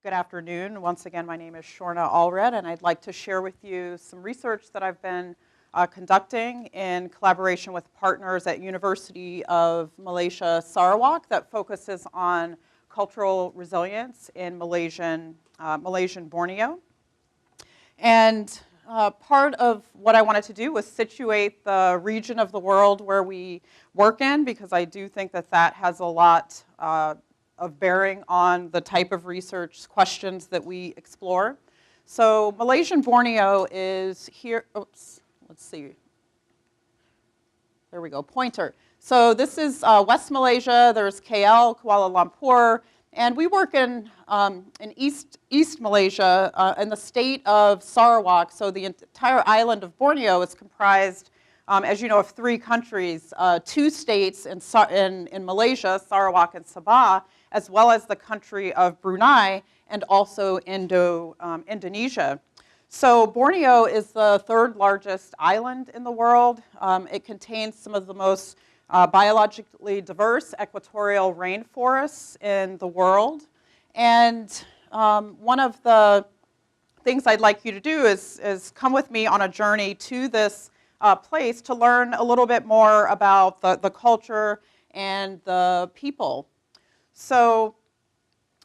Good afternoon. Once again, my name is Shorna Allred, and I'd like to share with you some research that I've been conducting in collaboration with partners at University of Malaysia, Sarawak, that focuses on cultural resilience in Malaysian Borneo. And part of what I wanted to do was situate the region of the world where we work in, because I do think that that has a lot of bearing on the type of research questions that we explore. So Malaysian Borneo is here, oops, let's see. There we go, pointer. So this is West Malaysia, there's KL, Kuala Lumpur, and we work in East Malaysia in the state of Sarawak. So the entire island of Borneo is comprised, as you know, of three countries, two states in Malaysia, Sarawak and Sabah, as well as the country of Brunei and also Indonesia. So Borneo is the third largest island in the world. It contains some of the most biologically diverse equatorial rainforests in the world. And one of the things I'd like you to do is come with me on a journey to this place to learn a little bit more about the culture and the people. So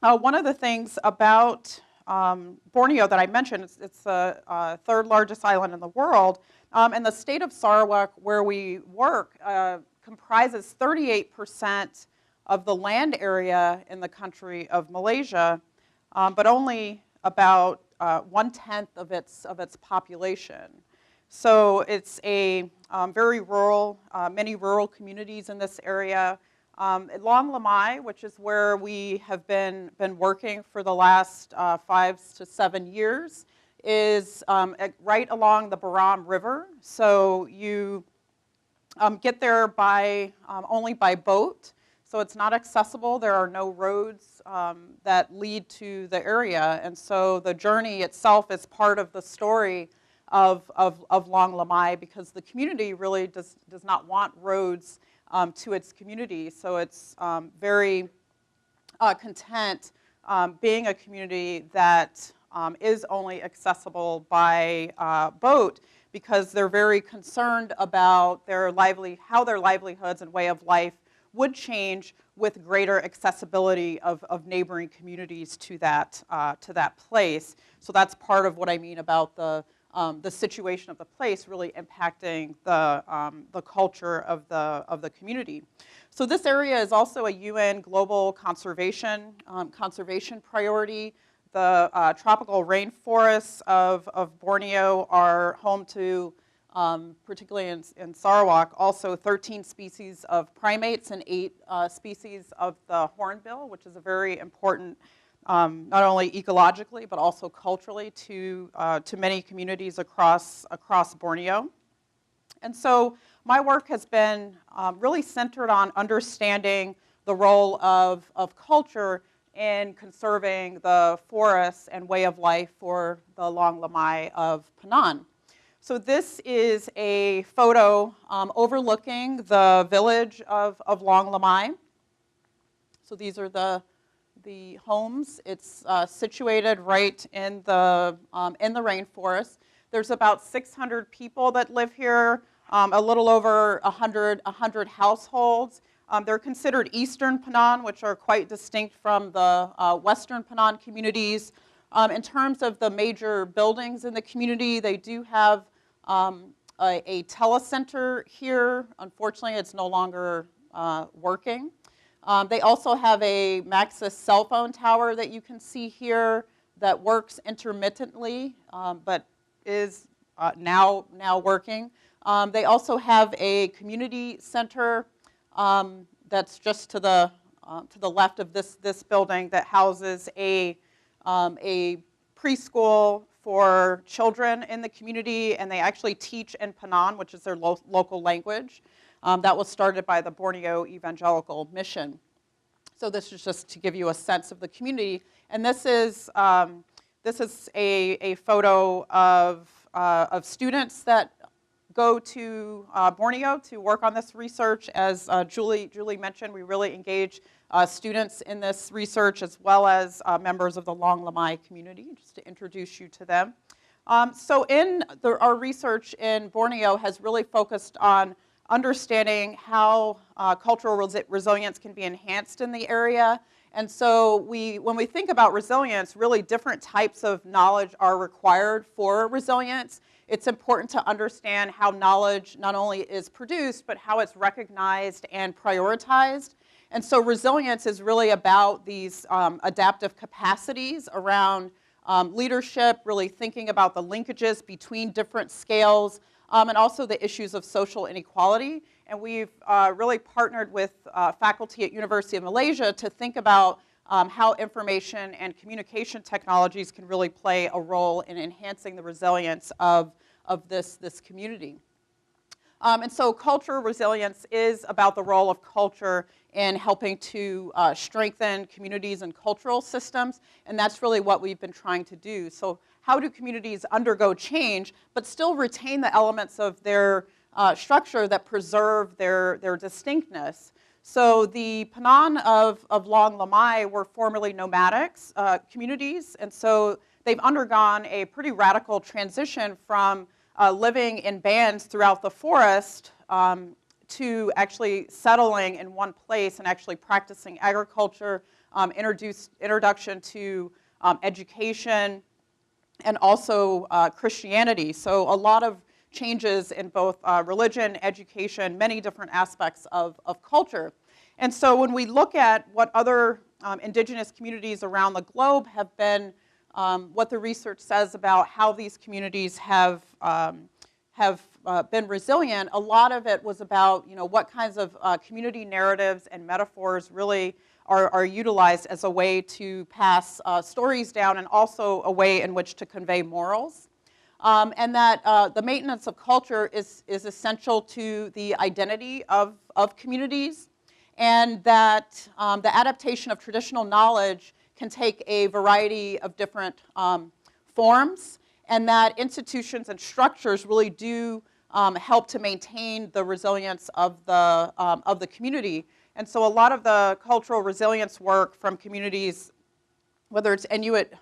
one of the things about Borneo that I mentioned, it's the third largest island in the world, and the state of Sarawak, where we work, comprises 38% of the land area in the country of Malaysia, but only about 1/10 of its population. So it's a very rural, many rural communities in this area. Long Lamai, which is where we have been working for the last 5 to 7 years, is right along the Baram River. So you get there only by boat. So it's not accessible. There are no roads that lead to the area. And so the journey itself is part of the story of Long Lamai, because the community really does not want roads to its community. So it's very content being a community that is only accessible by boat, because they're very concerned about how their livelihoods and way of life would change with greater accessibility of neighboring communities to that place. So that's part of what I mean about the situation of the place really impacting the culture of the community. So this area is also a UN global conservation priority. The tropical rainforests of Borneo are home to, particularly in Sarawak, also 13 species of primates and 8 species of the hornbill, which is a very important, not only ecologically but also culturally to many communities across Borneo. And so my work has been really centered on understanding the role of culture in conserving the forests and way of life for the Long Lamai of Penan. So this is a photo overlooking the village of Long Lamai. So these are the homes. It's situated right in the rainforest. There's about 600 people that live here, a little over 100 households. They're considered Eastern Penan, which are quite distinct from the Western Penan communities. In terms of the major buildings in the community, they do have a telecenter here. Unfortunately, it's no longer working. They also have a Maxis cell phone tower that you can see here that works intermittently, but is now working. They also have a community center that's just to the left of this building that houses a preschool for children in the community, and they actually teach in Penan, which is their local language. That was started by the Borneo Evangelical Mission. So this is just to give you a sense of the community, and this is a photo of students that go to Borneo to work on this research. As Julie mentioned, we really engage students in this research, as well as members of the Long Lamai community, just to introduce you to them. So our research in Borneo has really focused on understanding how cultural resilience can be enhanced in the area. And so when we think about resilience, really different types of knowledge are required for resilience. It's important to understand how knowledge not only is produced, but how it's recognized and prioritized. And so resilience is really about these adaptive capacities around leadership, really thinking about the linkages between different scales, and also the issues of social inequality. And we've really partnered with faculty at University of Malaysia to think about how information and communication technologies can really play a role in enhancing the resilience of this community. And so cultural resilience is about the role of culture in helping to strengthen communities and cultural systems, and that's really what we've been trying to do. So how do communities undergo change, but still retain the elements of their structure that preserve their distinctness? So the Penan of Long Lamai were formerly nomadics communities, and so they've undergone a pretty radical transition from living in bands throughout the forest to actually settling in one place and actually practicing agriculture, introduction to education, and also Christianity. So a lot of changes in both religion, education, many different aspects of culture. And so when we look at what other indigenous communities around the globe have been, what the research says about how these communities have been resilient, a lot of it was about what kinds of community narratives and metaphors really are utilized as a way to pass stories down, and also a way in which to convey morals. And that the maintenance of culture is essential to the identity of communities, and that the adaptation of traditional knowledge can take a variety of different forms, and that institutions and structures really do help to maintain the resilience of the community. And so a lot of the cultural resilience work from communities, whether it's Inuit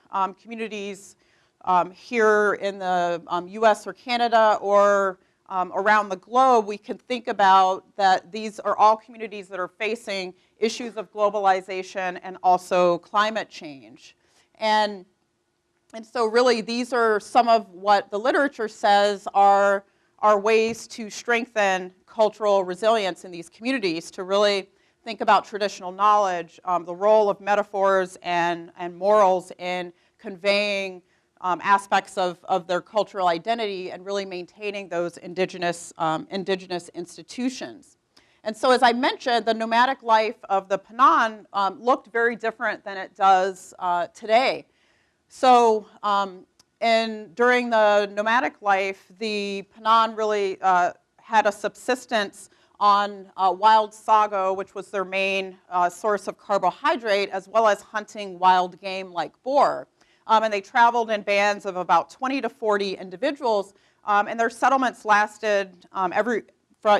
communities here in the US or Canada, or around the globe, we can think about that these are all communities that are facing issues of globalization and also climate change. And so really these are some of what the literature says are ways to strengthen cultural resilience in these communities, to really think about traditional knowledge, the role of metaphors and morals in conveying aspects of their cultural identity, and really maintaining those indigenous institutions. And so, as I mentioned, the nomadic life of the Penan looked very different than it does today. So during the nomadic life, the Penan really had a subsistence on wild sago, which was their main source of carbohydrate, as well as hunting wild game like boar. And they traveled in bands of about 20 to 40 individuals, and their settlements lasted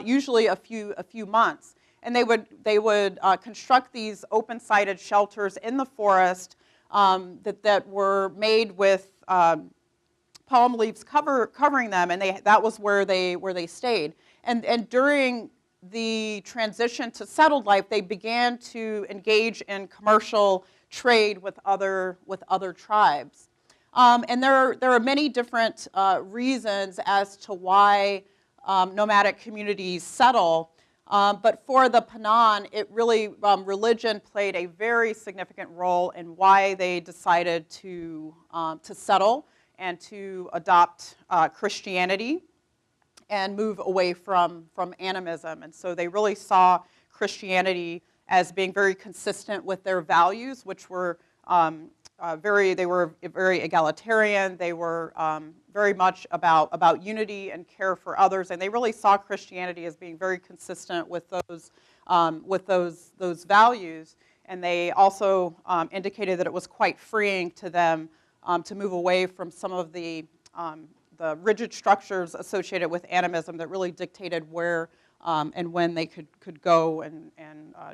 usually a few months. And they would construct these open-sided shelters in the forest that were made with palm leaves covering them, and that was where they stayed. And during the transition to settled life, they began to engage in commercial trade with other tribes. And there are many different reasons as to why nomadic communities settle. But for the Penan, it really, religion played a very significant role in why they decided to settle and to adopt Christianity and move away from animism. And so they really saw Christianity as being very consistent with their values, which were they were very egalitarian. They were very much about unity and care for others, and they really saw Christianity as being very consistent with those values. And they also indicated that it was quite freeing to them to move away from some of the rigid structures associated with animism that really dictated where and when they could go and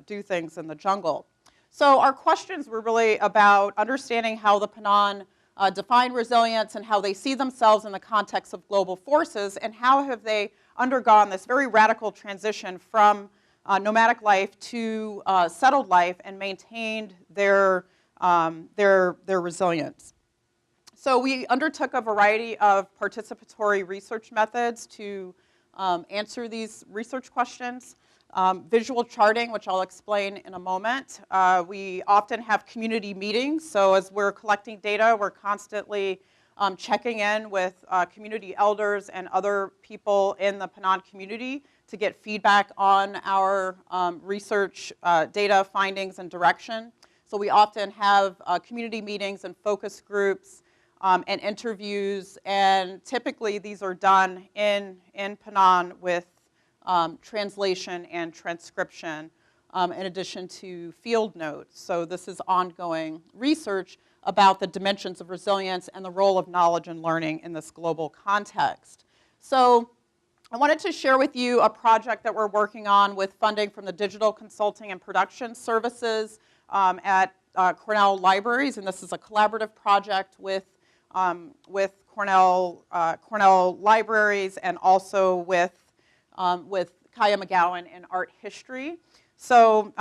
do things in the jungle. So our questions were really about understanding how the Penan define resilience and how they see themselves in the context of global forces, and how have they undergone this very radical transition from nomadic life to settled life and maintained their resilience. So we undertook a variety of participatory research methods to answer these research questions. Visual charting, which I'll explain in a moment. We often have community meetings, so as we're collecting data, we're constantly checking in with community elders and other people in the Penan community to get feedback on our research data, findings, and direction. So we often have community meetings and focus groups and interviews, and typically these are done in Penan with translation and transcription, in addition to field notes. So this is ongoing research about the dimensions of resilience and the role of knowledge and learning in this global context. So I wanted to share with you a project that we're working on with funding from the Digital Consulting and Production Services at Cornell Libraries, and this is a collaborative project with Cornell Libraries and also with Kaya McGowan in art history. So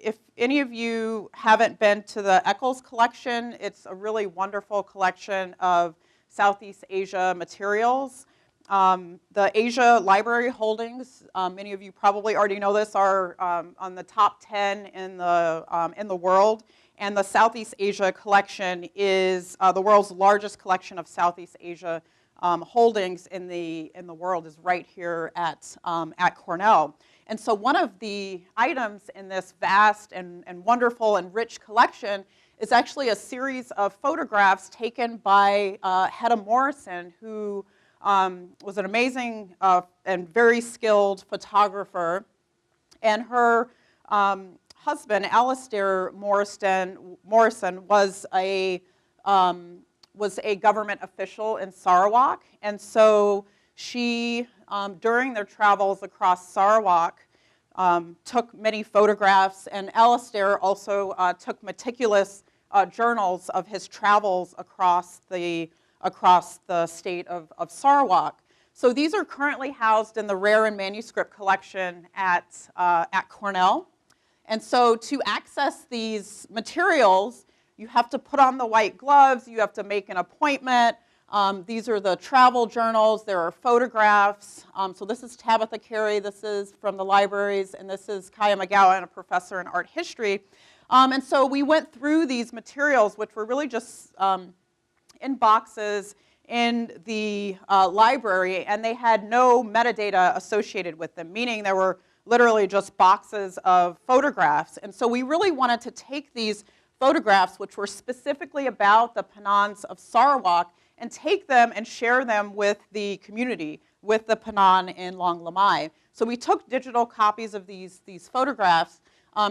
if any of you haven't been to the Eccles collection, it's a really wonderful collection of Southeast Asia materials. The Asia library holdings, many of you probably already know this, are on the top 10 in the world. And the Southeast Asia collection is the world's largest collection of Southeast Asia holdings in the world, is right here at Cornell. And so one of the items in this vast and wonderful and rich collection is actually a series of photographs taken by Hedda Morrison, who was an amazing and very skilled photographer. And her husband, Alistair Morrison, was a government official in Sarawak, and so she, during their travels across Sarawak, took many photographs, and Alistair also took meticulous journals of his travels across the state of Sarawak. So these are currently housed in the Rare and Manuscript collection at Cornell. And so to access these materials, you have to put on the white gloves, you have to make an appointment. These are the travel journals, there are photographs. So this is Tabitha Carey, this is from the libraries, and this is Kaya McGowan, a professor in art history. And so we went through these materials, which were really just in boxes in the library, and they had no metadata associated with them, meaning there were literally just boxes of photographs. And so we really wanted to take these photographs, which were specifically about the Penans of Sarawak, and take them and share them with the community, with the Penan in Long Lamai. So we took digital copies of these photographs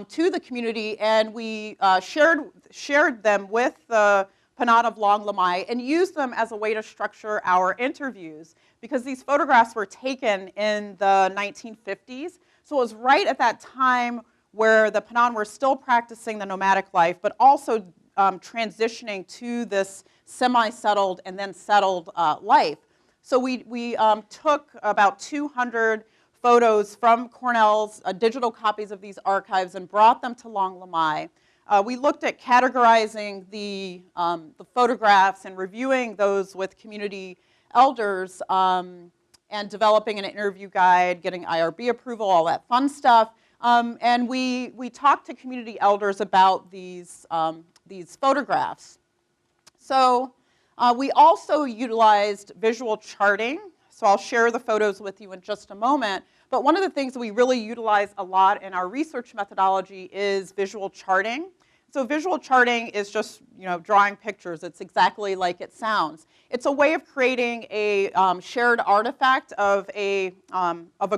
to the community, and we shared them with the Penan of Long Lamai and used them as a way to structure our interviews, because these photographs were taken in the 1950s. So it was right at that time where the Penan were still practicing the nomadic life, but also transitioning to this semi-settled and then settled life. So we took about 200 photos from Cornell's digital copies of these archives and brought them to Long Lamai. We looked at categorizing the photographs and reviewing those with community elders and developing an interview guide, getting IRB approval, all that fun stuff. And we talked to community elders about these photographs. So we also utilized visual charting. So I'll share the photos with you in just a moment. But one of the things that we really utilize a lot in our research methodology is visual charting. So visual charting is just, drawing pictures. It's exactly like it sounds. It's a way of creating a shared artifact of a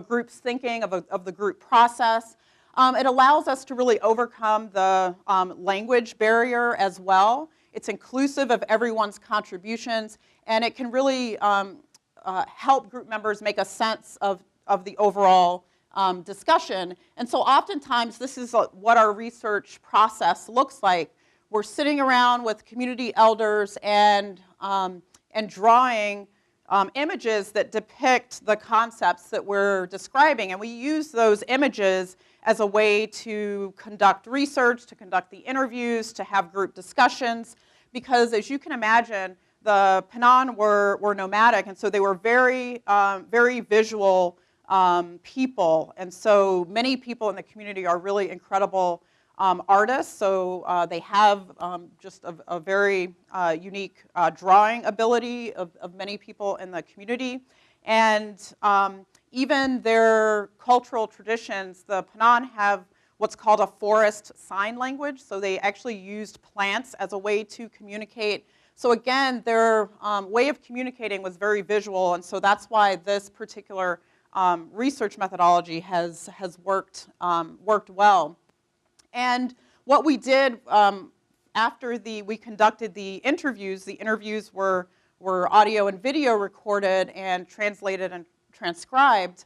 group's thinking, of the group process. It allows us to really overcome the language barrier as well. It's inclusive of everyone's contributions, and it can really help group members make a sense of the overall discussion. And so oftentimes this is what our research process looks like. We're sitting around with community elders and drawing images that depict the concepts that we're describing. And we use those images as a way to conduct research, to conduct the interviews, to have group discussions. Because as you can imagine, the Penan were nomadic, and so they were very, very visual people. And so many people in the community are really incredible artists. So they have just a very unique drawing ability of many people in the community. And even their cultural traditions, the Penan have what's called a forest sign language. So they actually used plants as a way to communicate. So again, their way of communicating was very visual, and so that's why this particular research methodology has worked well. And what we did after we conducted the interviews were audio and video recorded and translated and transcribed.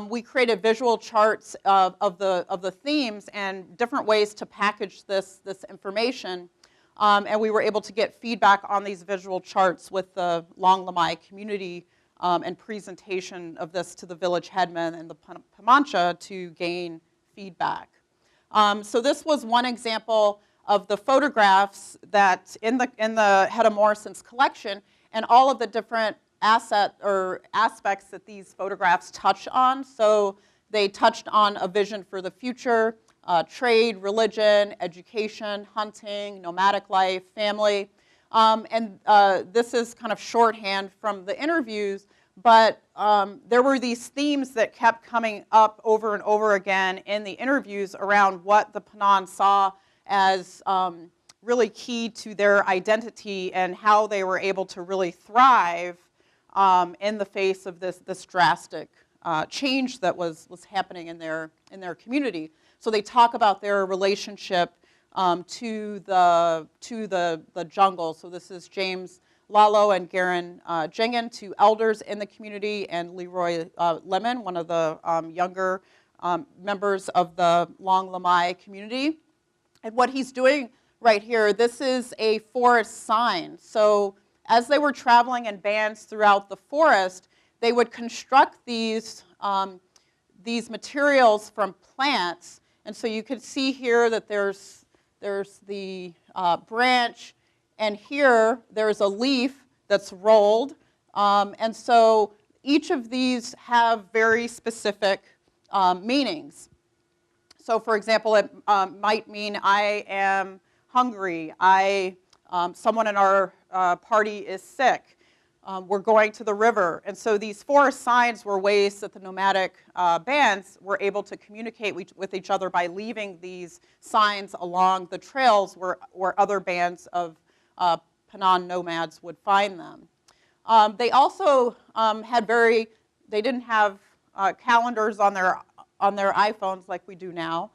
We created visual charts of the themes and different ways to package this information. And we were able to get feedback on these visual charts with the Long Lamai community and presentation of this to the village headmen and the Pamancha to gain feedback. So this was one example of the photographs that in the Hedda Morrison's collection, and all of the different aspects that these photographs touch on. So they touched on a vision for the future, trade, religion, education, hunting, nomadic life, family. And this is kind of shorthand from the interviews, but there were these themes that kept coming up over and over again in the interviews around what the Penan saw as really key to their identity and how they were able to really thrive in the face of this drastic change that was happening in their community. So they talk about their relationship to the jungle. So this is James Lalo and Garen Jengen, two elders in the community, and Leroy Lemon, one of the younger members of the Long Lamai community. And what he's doing right here, this is a forest sign. So as they were traveling in bands throughout the forest, they would construct these materials from plants. And so you can see here that there's the branch, and here there's a leaf that's rolled. And so each of these have very specific meanings. So for example, it might mean I am hungry, someone in our party is sick, we're going to the river. And so these forest signs were ways that the nomadic bands were able to communicate with each other by leaving these signs along the trails where other bands of Penan nomads would find them. They also they didn't have calendars on their iPhones like we do now.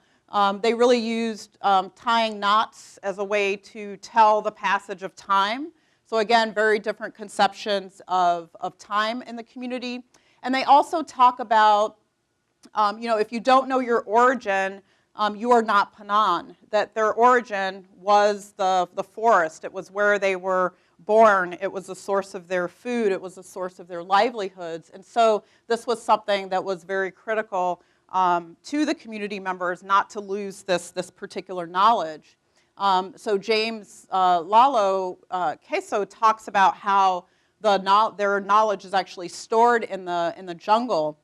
They really used tying knots as a way to tell the passage of time. So again, very different conceptions of time in the community. And they also talk about, if you don't know your origin, you are not Penan, that their origin was the forest. It was where they were born. It was the source of their food. It was the source of their livelihoods. And so this was something that was very critical to the community members, not to lose this particular knowledge. So James Lalo Queso talks about how their knowledge is actually stored in the jungle,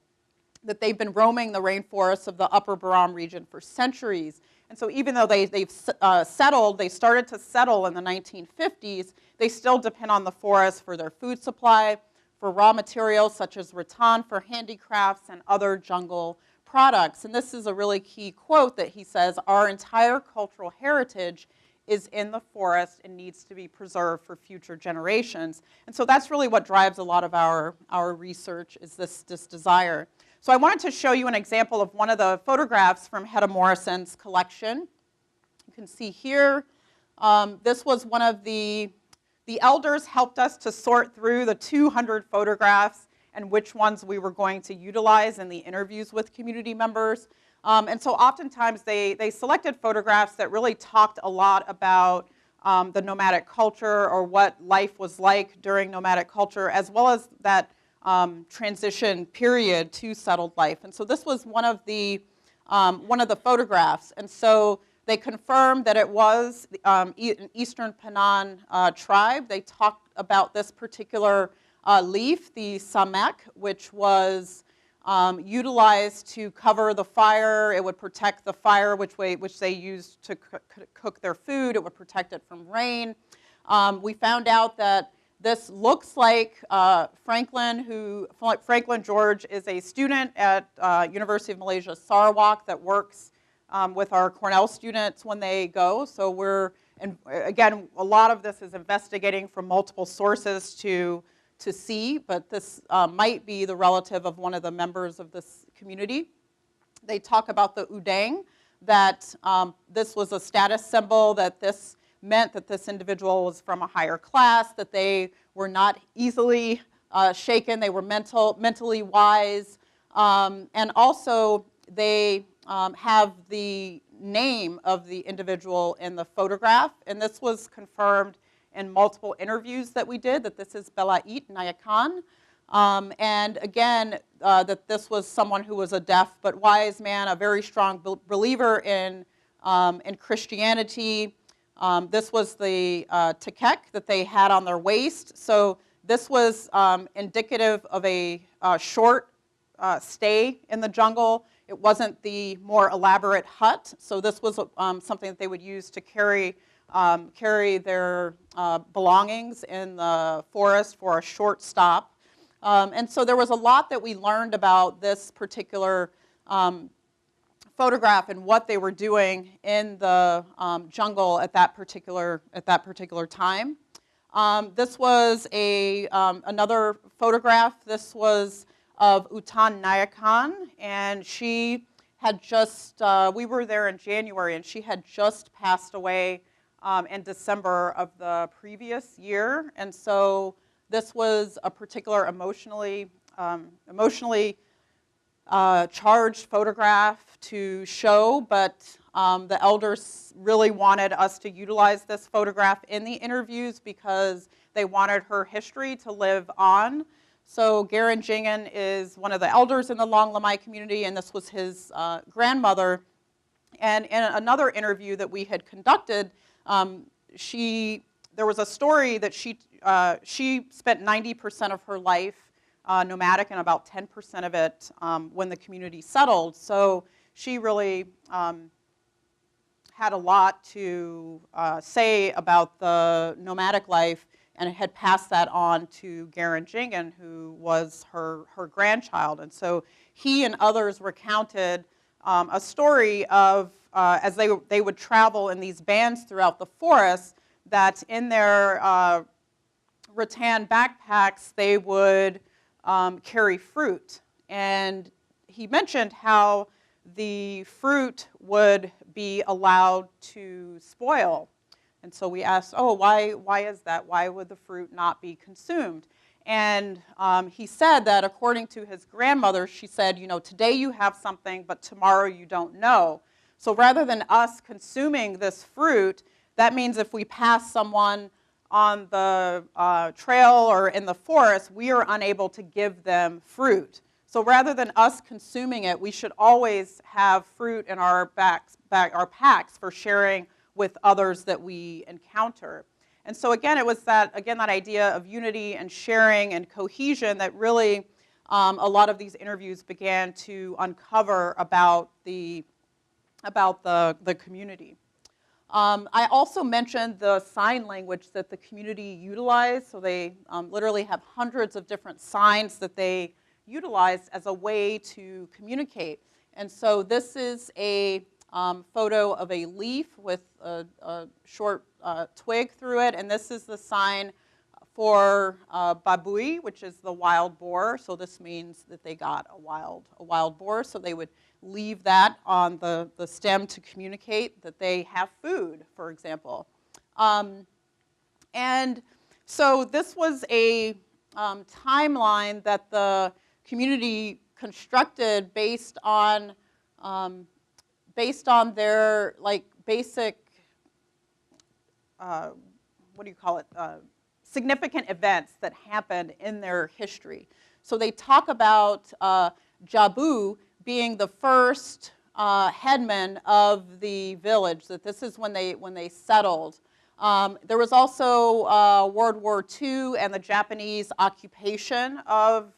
that they've been roaming the rainforests of the Upper Baram region for centuries. And so even though they started to settle in the 1950s, they still depend on the forest for their food supply, for raw materials such as rattan for handicrafts and other jungle products. And this is a really key quote that he says, "Our entire cultural heritage is in the forest and needs to be preserved for future generations." And so that's really what drives a lot of our research, is this desire. So I wanted to show you an example of one of the photographs from Hedda Morrison's collection. You can see here, this was one of the elders helped us to sort through the 200 photographs, and which ones we were going to utilize in the interviews with community members. And so oftentimes they selected photographs that really talked a lot about the nomadic culture or what life was like during nomadic culture, as well as that transition period to settled life. And so this was one of the photographs. And so they confirmed that it was an Eastern Penan tribe. They talked about this particular leaf, the samek, which was utilized to cover the fire. It would protect the fire, which they used to cook their food. It would protect it from rain. We found out that this looks like Franklin George is a student at University of Malaysia Sarawak that works with our Cornell students when they go. So and again, a lot of this is investigating from multiple sources to see, but this might be the relative of one of the members of this community. They talk about the udang, that this was a status symbol, that this meant that this individual was from a higher class, that they were not easily shaken, they were mentally wise, and also they have the name of the individual in the photograph, and this was confirmed in multiple interviews that we did, that this is Belait Nayakan. And again, that this was someone who was a deaf but wise man, a very strong believer in Christianity. This was the tekek that they had on their waist. So this was indicative of a short stay in the jungle. It wasn't the more elaborate hut. So this was something that they would use to carry their belongings in the forest for a short stop. And so there was a lot that we learned about this particular photograph and what they were doing in the jungle at that particular time. This was another photograph. This was of Utan Nayakan, and she had just, we were there in January, and she had just passed away in December of the previous year. And so this was a particular emotionally charged photograph to show, but the elders really wanted us to utilize this photograph in the interviews because they wanted her history to live on. So Garan Jingen is one of the elders in the Long Lamai community, and this was his grandmother. And in another interview that we had conducted, there was a story that she spent 90% of her life nomadic and about 10% of it when the community settled. So she really had a lot to say about the nomadic life, and had passed that on to Garan Jingen, who was her grandchild. And so he and others recounted a story of, as they would travel in these bands throughout the forest, that in their rattan backpacks they would carry fruit. And he mentioned how the fruit would be allowed to spoil. And so we asked, oh, why is that? Why would the fruit not be consumed? And he said that according to his grandmother, she said, today you have something, but tomorrow you don't know. So rather than us consuming this fruit, that means if we pass someone on the trail or in the forest, we are unable to give them fruit. So rather than us consuming it, we should always have fruit in our packs for sharing with others that we encounter. And so again, it was that idea of unity and sharing and cohesion that really a lot of these interviews began to uncover about the community. I also mentioned the sign language that the community utilized. So they literally have hundreds of different signs that they utilized as a way to communicate. And so this is a photo of a leaf with a short twig through it, and this is the sign for babui, which is the wild boar. So this means that they got a wild boar. So they would leave that on the stem to communicate that they have food, for example. And so this was a timeline that the community constructed based on their basic what do you call it? Significant events that happened in their history. So they talk about Jabu being the first headman of the village, that this is when they settled. There was also World War II and the Japanese occupation of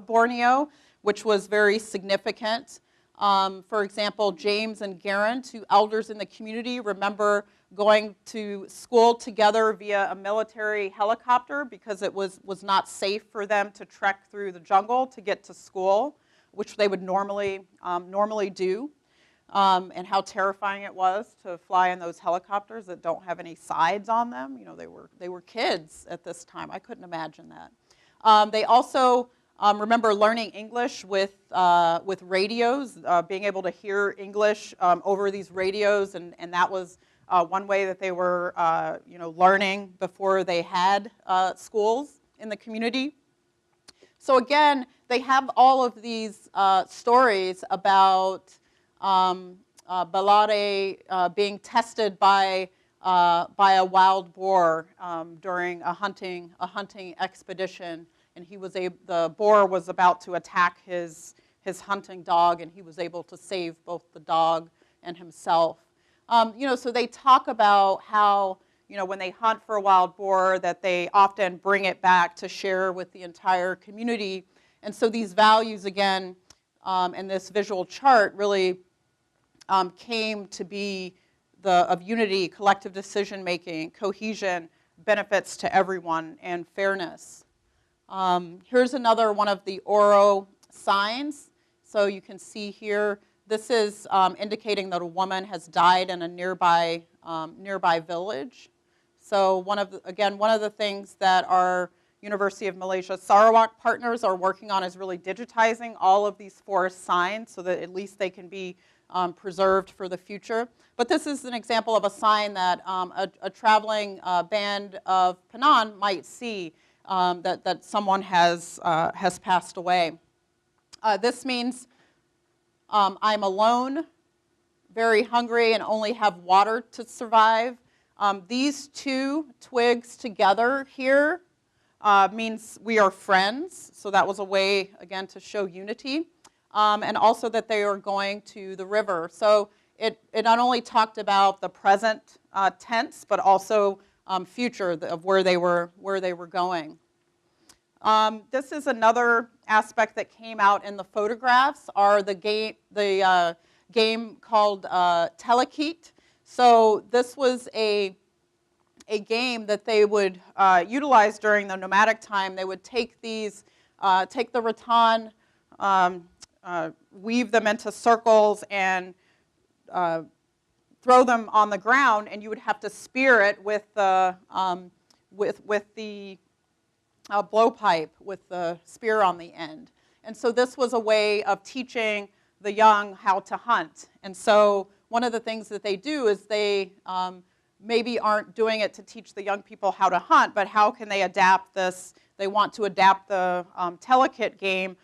Borneo, which was very significant. For example, James and Garen, two elders in the community, remember going to school together via a military helicopter because it was not safe for them to trek through the jungle to get to school, which they would normally do, and how terrifying it was to fly in those helicopters that don't have any sides on them. You know, they were kids at this time. I couldn't imagine that. They also remember learning English with radios, being able to hear English over these radios, and that was one way that they were learning before they had schools in the community. So again, they have all of these stories about Balare being tested by a wild boar during a hunting expedition, and the boar was about to attack his hunting dog, and he was able to save both the dog and himself. So they talk about how, when they hunt for a wild boar, that they often bring it back to share with the entire community. And so these values, again, in this visual chart really came to be of unity, collective decision-making, cohesion, benefits to everyone, and fairness. Here's another one of the Oro signs. So you can see here, this is indicating that a woman has died in a nearby village. So one of the things that our University of Malaysia Sarawak partners are working on is really digitizing all of these forest signs so that at least they can be preserved for the future. But this is an example of a sign that a traveling band of Penan might see that someone has passed away. This means I'm alone, very hungry, and only have water to survive. These two twigs together here means we are friends. So that was a way, again, to show unity. And also that they are going to the river. So it not only talked about the present tense, but also future of where they were going. This is another aspect that came out in the photographs, are the game called Telekit. So this was a game that they would utilize during the nomadic time. They would take the rattan, weave them into circles, and throw them on the ground, and you would have to spear it with the blowpipe with the spear on the end. And so this was a way of teaching the young how to hunt. And so one of the things that they do is they maybe aren't doing it to teach the young people how to hunt, but how can they adapt this? They want to adapt the Telekit game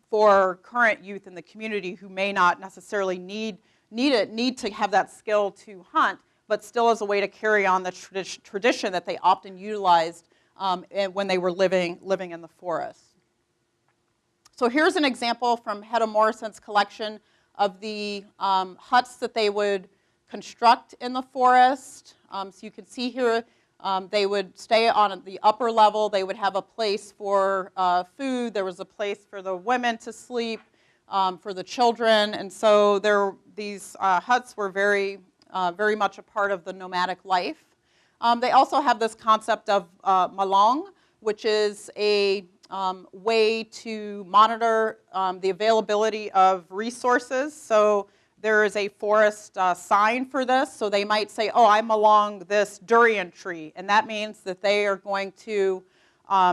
for current youth in the community who may not necessarily need to have that skill to hunt, but still as a way to carry on the tradition that they often utilized when they were living in the forest. So here's an example from Hedda Morrison's collection of the huts that they would construct in the forest. So you can see here they would stay on the upper level. They would have a place for food. There was a place for the women to sleep, for the children. And so these huts were very much a part of the nomadic life. They also have this concept of malong, which is a way to monitor the availability of resources. So there is a forest sign for this. So they might say, oh, I'm along this durian tree. And that means that they are going to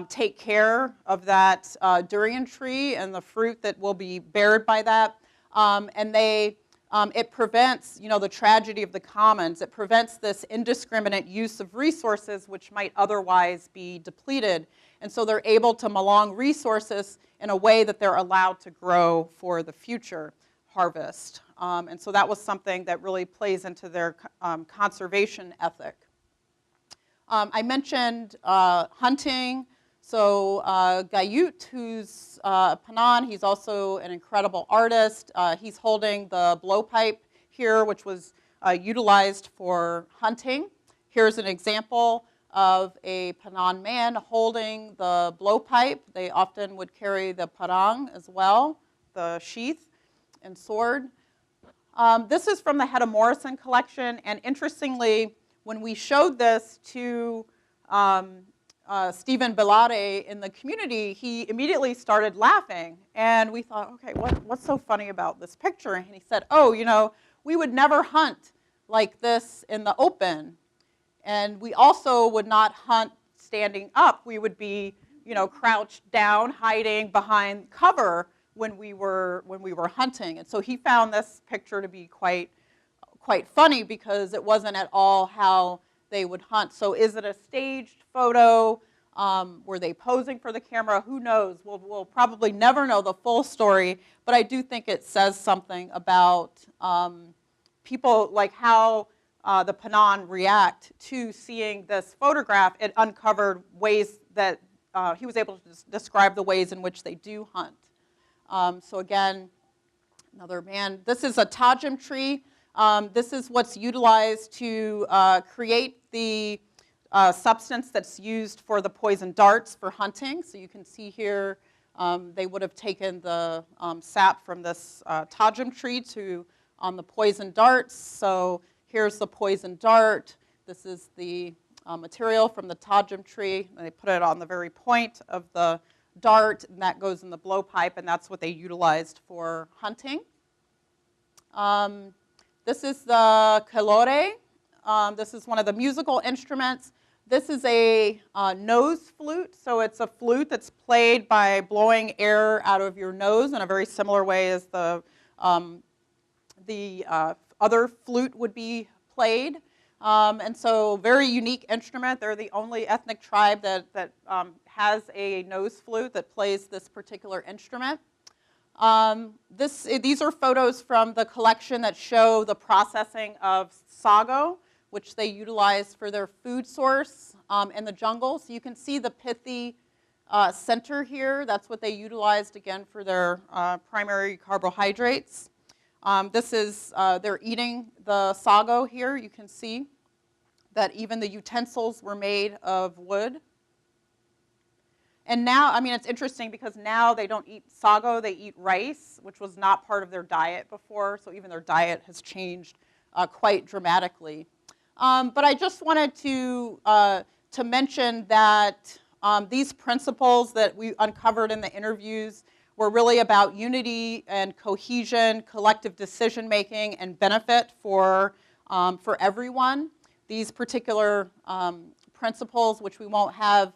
take care of that durian tree and the fruit that will be bared by that. And they it prevents, the tragedy of the commons. It prevents this indiscriminate use of resources which might otherwise be depleted. And so they're able to malong resources in a way that they're allowed to grow for the future harvest. And so that was something that really plays into their conservation ethic. I mentioned hunting. So Gayut, who's Penan, he's also an incredible artist. He's holding the blowpipe here, which was utilized for hunting. Here's an example of a Penan man holding the blowpipe. They often would carry the parang as well, the sheath and sword. This is from the Hedda Morrison collection, and interestingly, when we showed this to Stephen Bellare in the community, he immediately started laughing. And we thought, okay, what's so funny about this picture? And he said, oh, we would never hunt like this in the open. And we also would not hunt standing up. We would be, crouched down, hiding behind cover when we were hunting. And so he found this picture to be quite funny because it wasn't at all how they would hunt. So is it a staged photo? Were they posing for the camera? Who knows? We'll probably never know the full story, but I do think it says something about people, like how the Penan react to seeing this photograph. It uncovered ways that he was able to describe the ways in which they do hunt. So again, another man. This is a tajam tree. This is what's utilized to create the substance that's used for the poison darts for hunting. So you can see here they would have taken the sap from this tajam tree on the poison darts. So here's the poison dart. This is the material from the tajam tree. And they put it on the very point of the dart, and that goes in the blowpipe, and that's what they utilized for hunting. This is the kalore. This is one of the musical instruments. This is a nose flute. So it's a flute that's played by blowing air out of your nose in a very similar way as the other flute would be played. And so very unique instrument. They're the only ethnic tribe that has a nose flute that plays this particular instrument. These are photos from the collection that show the processing of sago, which they utilize for their food source in the jungle. So you can see the pithy center here. That's what they utilized, again, for their primary carbohydrates. They're eating the sago here. You can see that even the utensils were made of wood. And now, it's interesting because now they don't eat sago, they eat rice, which was not part of their diet before, so even their diet has changed quite dramatically. But I just wanted to mention that these principles that we uncovered in the interviews were really about unity and cohesion, collective decision-making, and benefit for everyone. These particular principles, which we won't have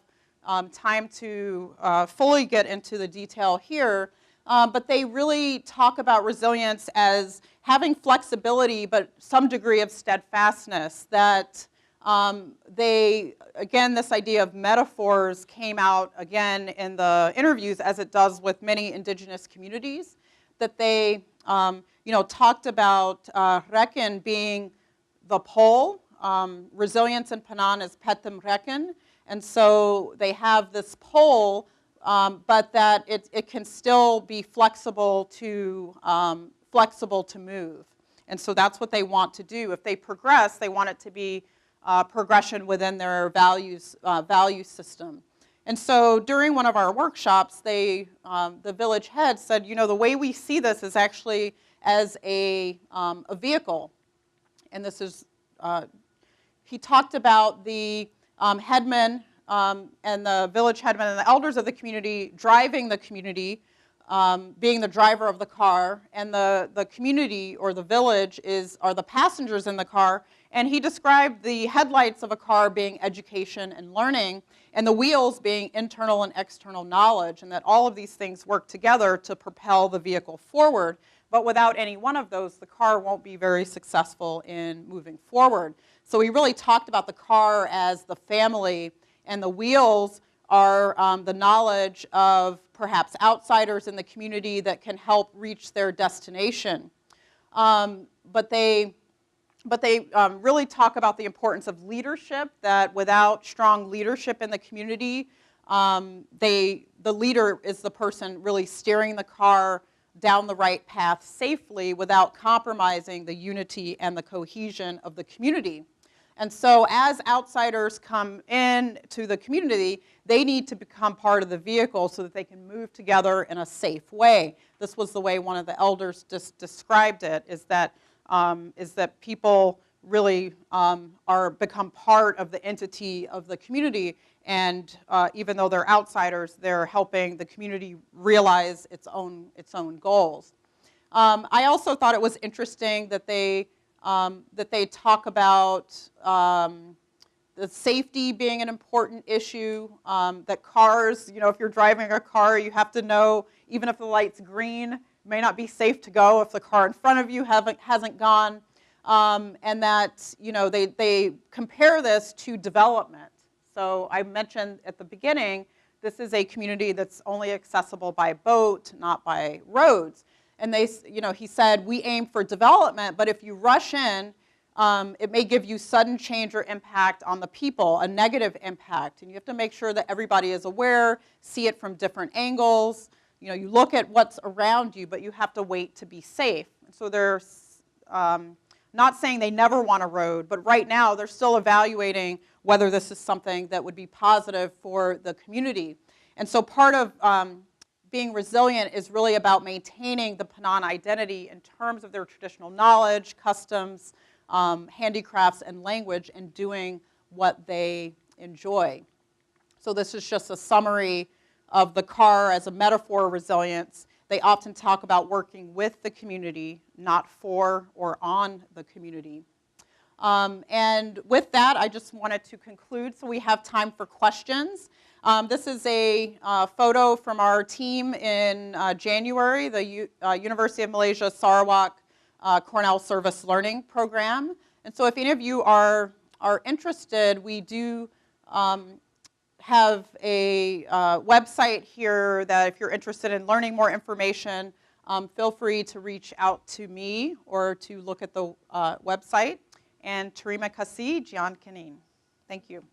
time to fully get into the detail here, but they really talk about resilience as having flexibility but some degree of steadfastness, that again, this idea of metaphors came out again in the interviews, as it does with many indigenous communities, that they talked about Rekin being the pole. Resilience in Penan is Petem Rekin. And so they have this pole, but that it can still be flexible to move. And so that's what they want to do. If they progress, they want it to be progression within their value system. And so during one of our workshops, the village head said, the way we see this is actually as a vehicle. And this is, he talked about the headman and the village headman and the elders of the community driving the community, being the driver of the car, and the community or the village are the passengers in the car. And he described the headlights of a car being education and learning, and the wheels being internal and external knowledge, and that all of these things work together to propel the vehicle forward. But without any one of those, the car won't be very successful in moving forward. So we really talked about the car as the family, and the wheels are the knowledge of perhaps outsiders in the community that can help reach their destination. But they really talk about the importance of leadership, that without strong leadership in the community, the leader is the person really steering the car down the right path safely without compromising the unity and the cohesion of the community. And so as outsiders come in to the community, they need to become part of the vehicle so that they can move together in a safe way. This was the way one of the elders described it, is that people really become part of the entity of the community, and even though they're outsiders, they're helping the community realize its own goals. I also thought it was interesting that they talk about the safety being an important issue, that cars, if you're driving a car, you have to know, even if the light's green, it may not be safe to go if the car in front of you hasn't gone, and that, they compare this to development. So I mentioned at the beginning, this is a community that's only accessible by boat, not by roads. And he said, we aim for development, but if you rush in, it may give you sudden change or impact on the people, a negative impact. And you have to make sure that everybody is aware, see it from different angles. You look at what's around you, but you have to wait to be safe. So they're not saying they never want a road, but right now they're still evaluating whether this is something that would be positive for the community. And so part of being resilient is really about maintaining the Penan identity in terms of their traditional knowledge, customs, handicrafts, and language, and doing what they enjoy. So this is just a summary of the car as a metaphor of resilience. They often talk about working with the community, not for or on the community. And with that, I just wanted to conclude so we have time for questions. This is a photo from our team in January, the University of Malaysia Sarawak Cornell Service Learning Program. And so if any of you are interested, we do have a website here that if you're interested in learning more information, feel free to reach out to me or to look at the website. And terima kasih, Jian Kanin. Thank you.